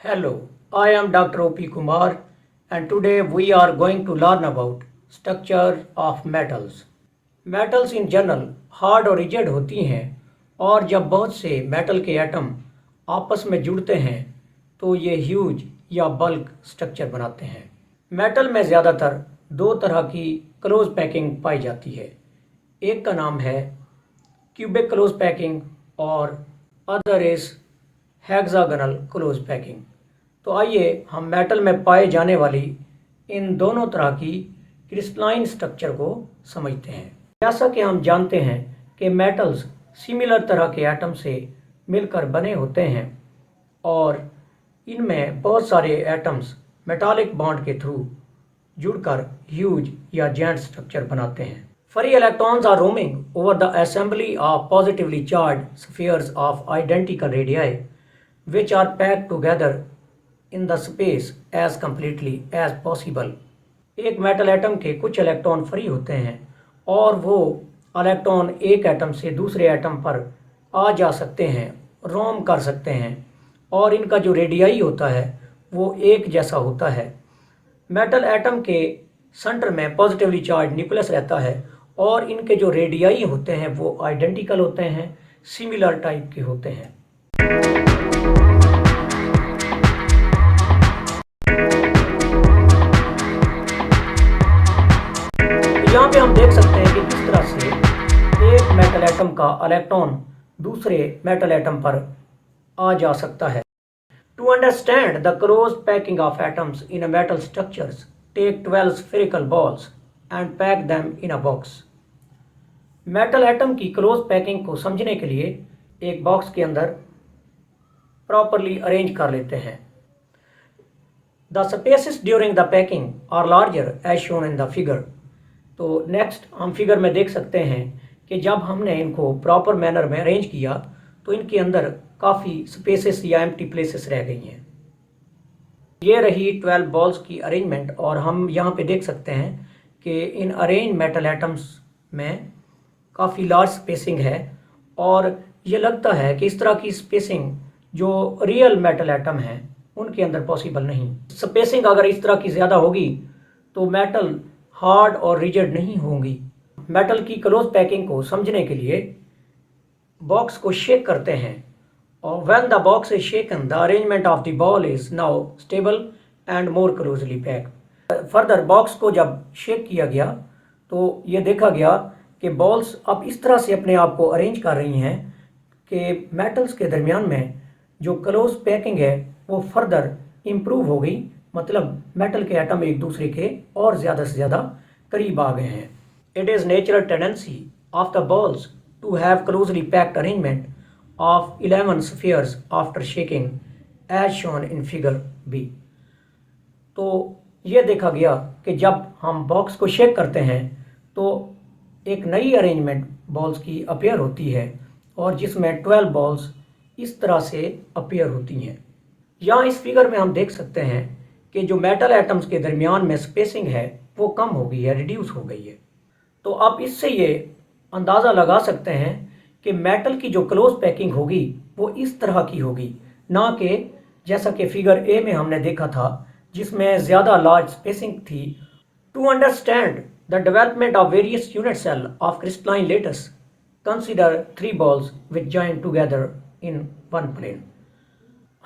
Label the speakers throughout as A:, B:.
A: Hello, I am Dr. O.P. Kumar and today we are going to learn about structure of metals. Metals in general hard और rigid होती हैं और जब बहुत से metal के एटम आपस में जुड़ते हैं तो ये ह्यूज या बल्क स्ट्रक्चर बनाते हैं। मेटल में ज़्यादातर दो तरह की क्लोज पैकिंग पाई जाती है। एक का नाम है क्यूबिक क्लोज पैकिंग और other is hexagonal close packing. तो आइए हम मेटल में पाए जाने वाली इन दोनों तरह की क्रिस्टलाइन स्ट्रक्चर को समझते हैं। जैसा कि हम जानते हैं कि मेटल्स सिमिलर तरह के एटम से मिलकर बने होते हैं और इनमें बहुत सारे एटम्स मेटालिक बॉन्ड के थ्रू जुड़कर ह्यूज या जायंट स्ट्रक्चर बनाते हैं। Free electrons are roaming over the assembly of positively charged spheres of identical radii, which are packed together in the space as completely as possible. एक metal atom के कुछ electron free होते हैं और वो electron एक एटम से दूसरे एटम पर आ जा सकते हैं, रोम कर सकते हैं और इनका जो रेडियाई होता है वो एक जैसा होता है। मेटल एटम के सेंटर में पॉजिटिवली चार्ज न्यूक्लियस रहता है और इनके जो रेडियाई होते हैं वो आइडेंटिकल होते हैं, सिमिलर टाइप के होते हैं। तो यहाँ पे हम देख सकते हैं कि किस तरह से एक मेटल एटम का इलेक्ट्रॉन दूसरे मेटल एटम पर आ जा सकता है। To understand the close packing of atoms in a metal structures, take 12 spherical balls and pack them in a box. Metal atom की क्लोज पैकिंग को समझने के लिए एक बॉक्स के अंदर प्रॉपरली अरेंज कर लेते हैं। The spaces during the packing are larger as shown in the figure. तो नेक्स्ट हम फिगर में देख सकते हैं कि जब हमने इनको प्रॉपर मैनर में अरेंज किया तो इनके अंदर काफ़ी स्पेसेस या एम्प्टी प्लेसेस रह गई हैं। ये रही 12 बॉल्स की अरेंजमेंट और हम यहाँ पे देख सकते हैं कि इन अरेंज मेटल एटम्स में काफ़ी लार्ज स्पेसिंग है और ये लगता है कि इस तरह की स्पेसिंग जो रियल मेटल एटम हैं उनके अंदर पॉसिबल नहीं। स्पेसिंग अगर इस तरह की ज़्यादा होगी तो मेटल हार्ड और रिजिड नहीं होंगी। मेटल की क्लोज पैकिंग को समझने के लिए बॉक्स को शेक करते हैं और when the box is shaken the arrangement of the ball is now stable and more closely packed. Further box को जब शेक किया गया तो ये देखा गया कि बॉल्स अब इस तरह से अपने आप को अरेंज कर रही हैं कि मेटल्स के दरमियान में जो क्लोज पैकिंग है वो फर्दर इम्प्रूव हो गई, मतलब मेटल के एटम एक दूसरे के और ज़्यादा से ज़्यादा करीब आ गए हैं। It is natural tendency of the balls to have closely packed arrangement of 11 spheres after shaking as shown in figure B। तो ये देखा गया कि जब हम बॉक्स को शेक करते हैं तो एक नई अरेंजमेंट बॉल्स की अपीयर होती है और जिसमें 12 बॉल्स इस तरह से अपीयर होती हैं। यहाँ इस फिगर में हम देख सकते हैं कि जो मेटल एटम्स के दरमियान में स्पेसिंग है वो कम हो गई है, रिड्यूस हो गई है। तो आप इससे ये अंदाज़ा लगा सकते हैं कि मेटल की जो क्लोज पैकिंग होगी वो इस तरह की होगी, ना कि जैसा कि फिगर ए में हमने देखा था जिसमें ज़्यादा लार्ज स्पेसिंग थी। To understand the development of various unit cell of crystalline let's consider 3 balls which join together in one plane.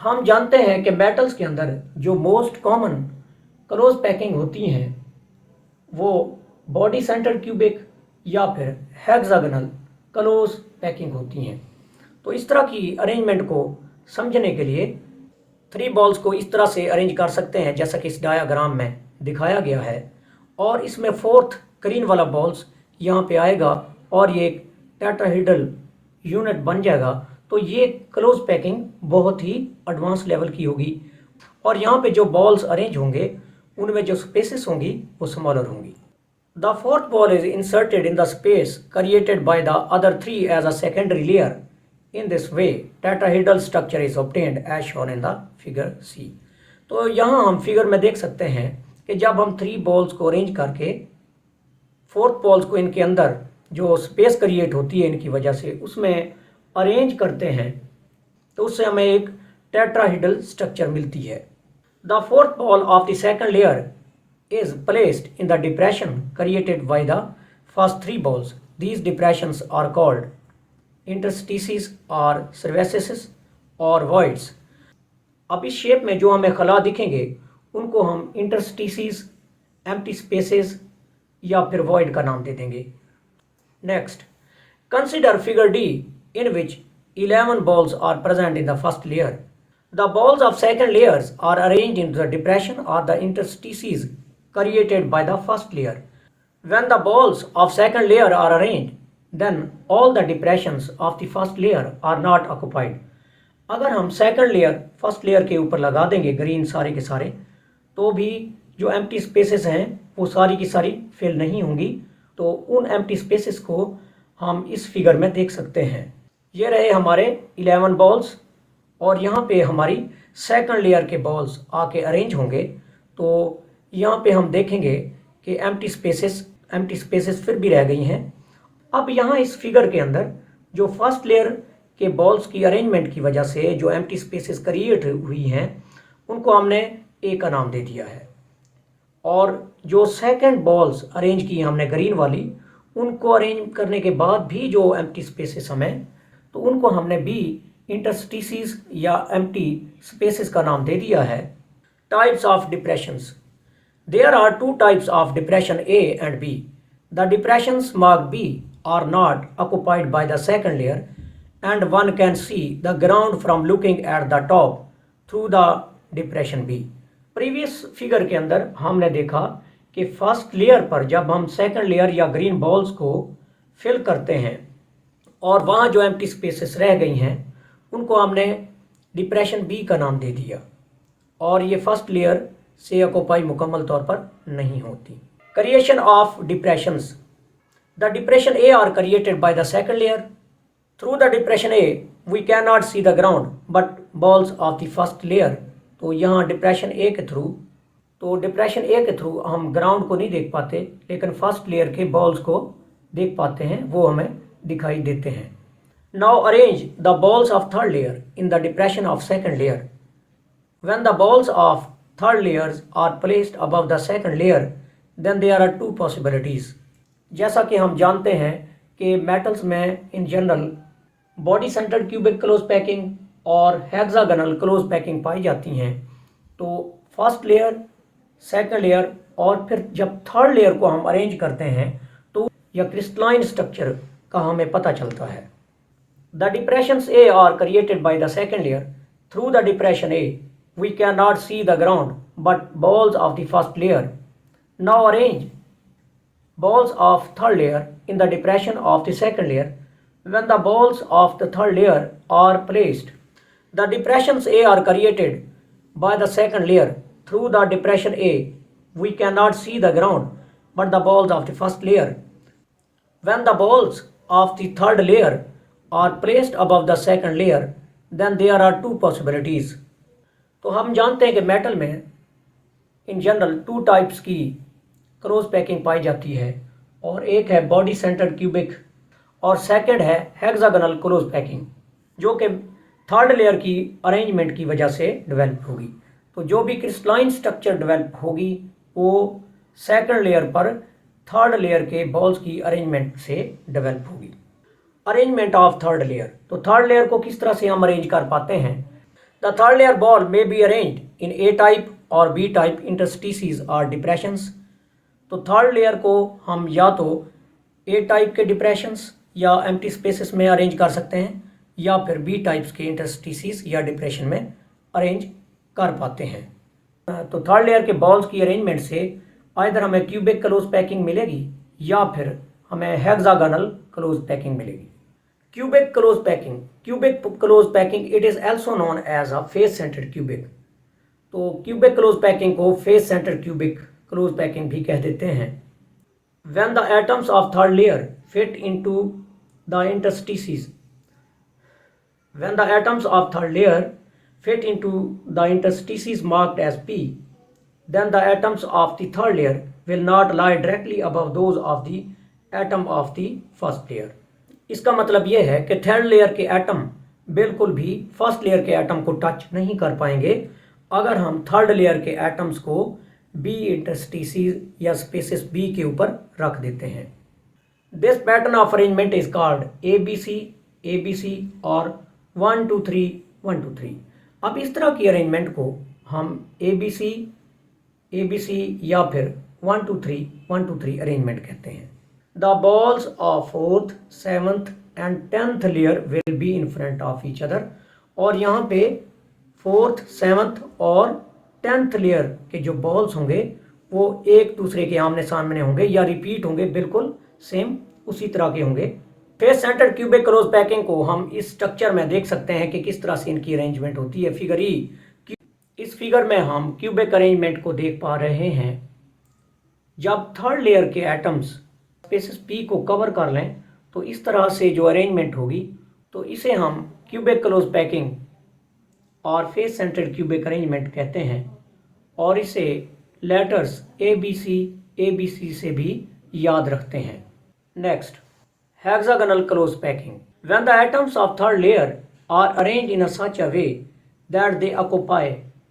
A: हम जानते हैं कि मेटल्स के अंदर जो मोस्ट कॉमन क्लोज पैकिंग होती हैं वो बॉडी सेंटर क्यूबिक या फिर हेक्सागोनल क्लोज पैकिंग होती हैं। तो इस तरह की अरेंजमेंट को समझने के लिए 3 बॉल्स को इस तरह से अरेंज कर सकते हैं जैसा कि इस डायग्राम में दिखाया गया है और इसमें 4th ग्रीन वाला बॉल्स यहाँ पे आएगा और ये एक टेट्राहेड्रल यूनिट बन जाएगा। तो ये क्लोज पैकिंग बहुत ही एडवांस लेवल की होगी और यहाँ पे जो बॉल्स अरेंज होंगे उनमें जो स्पेसेस होंगी वो स्मॉलर होंगी। The 4th ball is inserted in the space created by the other 3 as a secondary layer. In this way, tetrahedral structure is obtained as shown in the figure C। तो यहाँ हम figure में देख सकते हैं कि जब हम 3 बॉल्स को अरेंज करके 4th बॉल्स को इनके अंदर जो स्पेस क्रिएट होती है इनकी वजह से उसमें अरेंज करते हैं तो उससे हमें एक टेट्राहेड्रल स्ट्रक्चर मिलती है। The fourth ball of the second layer is placed in the depression created by the first three balls. These depressions are called interstices or crevices or voids. अब इस शेप में जो हमें खला दिखेंगे उनको हम इंटरस्टिसेस, एम्प्टी स्पेसेस या फिर वॉइड का नाम दे देंगे। Next, consider figure D in which 11 balls are present in the first layer. The balls of second layers are arranged into the depression or the interstices created by the first layer. When the balls of second layer are arranged, then all the depressions of the first layer are not occupied. अगर हम second layer first layer के ऊपर लगा देंगे green सारे के सारे, तो भी जो एम्प्टी स्पेसेस हैं वो सारी की सारी फिल नहीं होंगी। तो उन एम्प्टी स्पेसेस को हम इस फिगर में देख सकते हैं। ये रहे हमारे 11 बॉल्स और यहाँ पे हमारी सेकंड लेयर के बॉल्स आके अरेंज होंगे। तो यहाँ पे हम देखेंगे कि एम्प्टी स्पेसेस फिर भी रह गई हैं। अब यहाँ इस फिगर के अंदर जो फर्स्ट लेयर के बॉल्स की अरेंजमेंट की वजह से जो एम्प्टी स्पेसेस क्रिएट हुई हैं उनको हमने ए का नाम दे दिया है, और जो सेकंड बॉल्स अरेंज की हमने ग्रीन वाली, उनको अरेंज करने के बाद भी जो एम्प्टी स्पेसेस हमें, तो उनको हमने बी इंटरस्टिसेस या एम्प्टी स्पेसेस का नाम दे दिया है। Types of depressions. There are two types of depression A and B. The depressions marked B are not occupied by the second layer and one can see the ground from looking at the top through the depression B. Previous figure के अंदर हमने देखा कि first layer पर जब हम second layer या green balls को फिल करते हैं और वहाँ जो एम्प्टी स्पेसेस रह गई हैं उनको हमने डिप्रेशन बी का नाम दे दिया, और ये फर्स्ट लेयर से ऑक्यूपाई मुकम्मल तौर पर नहीं होती। Creation of depressions. The depression A R created by the second layer. Through the depression A V can not see the ground but balls of the first layer. तो यहाँ depression ए के through हम ground को नहीं देख पाते, लेकिन first layer के बॉल्स को देख पाते हैं, वो हमें दिखाई देते हैं। Now arrange the balls of third layer in the depression of second layer. When the balls of third layers are placed above the second layer, then there are two possibilities. जैसा कि हम जानते हैं कि मेटल्स में in general body centred cubic close packing और hexagonal close packing पाई जाती हैं। तो फर्स्ट लेयर, सेकंड लेयर और फिर जब थर्ड लेयर को हम अरेंज करते हैं तो यह क्रिस्टलाइन स्ट्रक्चर का हमें पता चलता है। The depressions A R created by the second layer. Through the depression A we cannot see the ground but balls of the first layer. Now arrange balls of third layer in the depression of the second layer. When the balls of the third layer are placed, the depressions A are created by the second layer. Through the depression A, we cannot see the ground but the balls of the first layer. When the balls of the third layer are placed above the second layer, then there are two possibilities. तो हम जानते हैं कि metal में in general two types की close packing पाई जाती है, और एक है बॉडी सेंटर्ड क्यूबिक और सेकंड है हेक्सागोनल क्लोज पैकिंग, जो कि थर्ड लेयर की अरेंजमेंट की वजह से डेवलप होगी। तो जो भी क्रिस्टलाइन स्ट्रक्चर डेवलप होगी वो सेकंड लेयर पर थर्ड लेयर के बॉल्स की अरेंजमेंट से डेवलप होगी। Arrangement of third layer. तो थर्ड लेयर को किस तरह से हम अरेंज कर पाते हैं? The third layer ball may be arranged in A type or B type interstices or depressions. तो थर्ड लेयर को हम या तो A टाइप के डिप्रेशंस या एम्प्टी स्पेसेस में अरेंज कर सकते हैं, या फिर B टाइप्स के इंटरस्टिसेस या डिप्रेशन में अरेंज कर पाते हैं। तो थर्ड लेयर के बॉल्स की अरेंजमेंट से आइदर हमें क्यूबिक क्लोज पैकिंग मिलेगी या फिर हमें हेक्सागोनल क्लोज पैकिंग मिलेगी। Cubic close packing. Cubic close packing, it is also known as a face centered cubic. तो cubic close packing को face centered cubic close packing भी कह देते हैं। When the atoms of third layer fit into the interstices, when the atoms of third layer fit into the interstices marked as P, then the atoms of the third layer will not lie directly above those of the atom of the first layer. इसका मतलब यह है कि third layer के atom बिल्कुल भी first layer के atom को टच नहीं कर पाएंगे अगर हम थर्ड लेयर के एटम्स को बी इंटरस्टिसेस या स्पेसेस बी के ऊपर रख देते हैं। This pattern of arrangement is called A B C और 1 2 3 1 2 3। अब इस तरह की अरेंजमेंट को हम ए बी सी या फिर 1 2 3 1 2 3 अरेंजमेंट कहते हैं। The balls of fourth, seventh and 10th layer will be in front of each other. और यहाँ पे फोर्थ, सेवंथ और 10th लेयर के जो बॉल्स होंगे वो एक दूसरे के आमने सामने होंगे या रिपीट होंगे, बिल्कुल सेम उसी तरह के होंगे। Face centred cubic close packing को हम इस स्ट्रक्चर में देख सकते हैं कि किस तरह से इनकी अरेंजमेंट होती है। फिगर ई, इस फिगर में हम क्यूबिक अरेंजमेंट को देख पा रहे हैं। जब थर्ड लेयर के एटम्स स्पेसिस पी को कवर कर लें तो इस तरह से जो अरेंजमेंट होगी, तो इसे हम क्यूबिक क्लोज पैकिंग और फेस सेंटर्ड क्यूबिक अरेंजमेंट कहते हैं। और इसे लेटर्स ए बी सी से भी याद रखते हैं। Next, hexagonal close packing. When the atoms of third layer are arranged in such a way that they occupy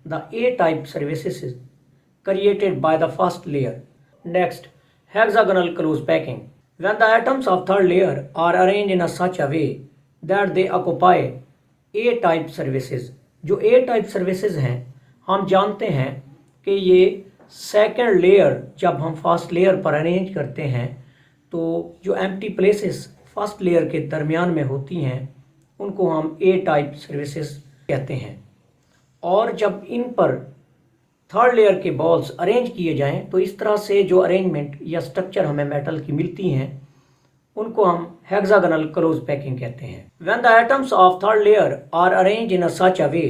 A: the A-type surfaces created by the first layer. Next, hexagonal close packing. When the atoms of third layer are arranged in such a way that they occupy A-type surfaces. जो A-type surfaces हैं, हम जानते हैं कि ये second layer जब हम first layer पर अरेंज करते हैं तो जो एम्प्टी प्लेसेस फर्स्ट लेयर के दरमियान में होती हैं उनको हम ए टाइप सर्विसेज कहते हैं। और जब इन पर थर्ड लेयर के बॉल्स अरेंज किए जाएं तो इस तरह से जो अरेंजमेंट या स्ट्रक्चर हमें मेटल की मिलती हैं उनको हम हेक्सागोनल क्लोज पैकिंग कहते हैं। When the atoms of third layer are arrange in such a way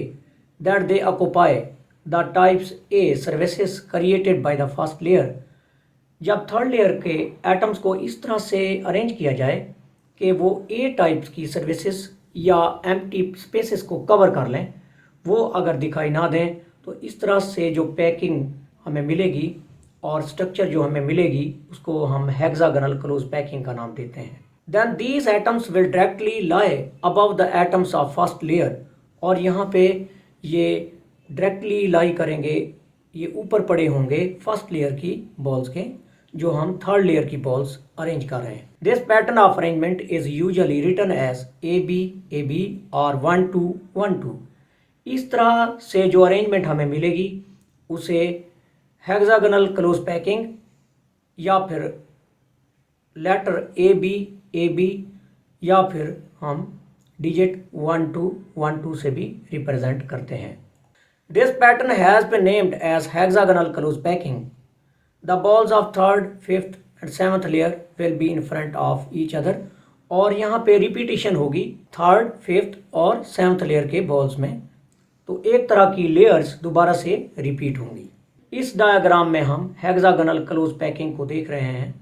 A: that they occupy the types A services created by the first layer. जब थर्ड लेयर के एटम्स को इस तरह से अरेंज किया जाए कि वो ए टाइप्स की सर्विसेज या एम्प्टी स्पेसेस को कवर कर लें, वो अगर दिखाई ना दें तो इस तरह से जो पैकिंग हमें मिलेगी और स्ट्रक्चर जो हमें मिलेगी उसको हम हेक्सागोनल क्लोज पैकिंग का नाम देते हैं। Then these atoms will directly lie above the atoms of first layer. और यहाँ पे ये डायरेक्टली लाई करेंगे, ये ऊपर पड़े होंगे फर्स्ट लेयर की बॉल्स के जो हम थर्ड लेयर की बॉल्स अरेंज कर रहे हैं। This pattern of arrangement is usually written as A B और 1 2 1 2। इस तरह से जो अरेंजमेंट हमें मिलेगी उसे हेक्सागोनल क्लोज पैकिंग या फिर लेटर ए बी या फिर हम डिजिट 1 2 1 2 से भी रिप्रेजेंट करते हैं। This pattern has been named as hexagonal close packing. The balls of third, fifth and seventh layer will be in front of each other। और यहाँ पे रिपीटिशन होगी थर्ड, फिफ्थ और सेवन्थ लेयर के बॉल्स में, तो एक तरह की लेयर्स दोबारा से रिपीट होंगी। इस डायग्राम में हम हेक्सागोनल क्लोज पैकिंग को देख रहे हैं।